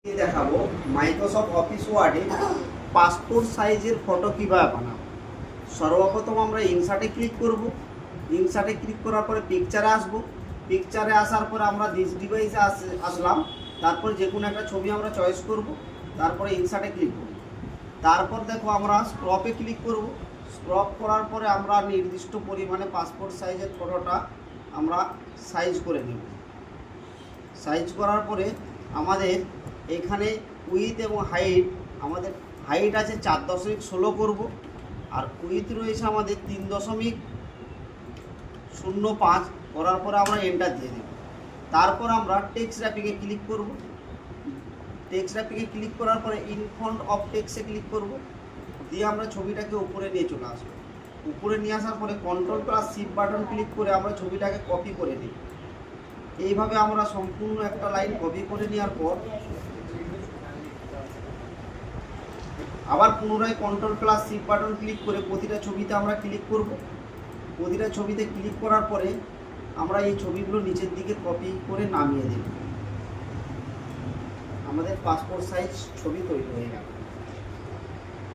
দেখাবো Microsoft office ওয়ার্ডে passport সাইজের ফটো কিভাবে বানাবো। সর্বপ্রথম আমরা ইনসার্টে ক্লিক করব। ইনসার্টে ক্লিক করার পরে পিকচারে আসব। পিকচারে আসার পরে আমরা দিস ডিভাইসে আসলাম। তারপর যে কোনো একটা ছবি আমরা চয়েস করব। তারপরে ইনসার্টে ক্লিক করব। তারপর দেখো আমরা স্ক্রপে ক্লিক করব। স্ক্রপ করার পরে আমরা নির্দিষ্ট পরিমাণে পাসপোর্ট সাইজের ফটোটা আমরা সাইজ করে নেব। সাইজ করার পরে আমাদের এখানে উইথ এবং হাইট, আমাদের হাইট আছে 4.16 করব, আর উইথ রয়েছে আমাদের 3.05 করার পরে আমরা এন্টার দিয়ে দেব। তারপর আমরা টেক্সট র্যাপিংয়ে ক্লিক করব। টেক্সট র্যাপিংয়ে ক্লিক করার পরে ইন ফ্রন্ট অফ টেক্সটে ক্লিক করব, দিয়ে আমরা ছবিটাকে উপরে নিয়ে চলে আসবো। উপরে নিয়ে আসার পরে কন্ট্রোল+শিফট বাটন ক্লিক করে আমরা ছবিটাকে কপি করে নিই। এইভাবে আমরা সম্পূর্ণ একটা লাইন কপি করে নেওয়ার পর আবার পুনরায় কন্ট্রোল+শিফট বাটন ক্লিক করে প্রতিটা ছবিতে আমরা ক্লিক করব। প্রতিটা ছবিতে ক্লিক করার পরে আমরা এই ছবিগুলো নিচের দিকে কপি করে নামিয়ে দেব। আমাদের পাসপোর্ট সাইজ ছবি তৈরি হয়ে গেল।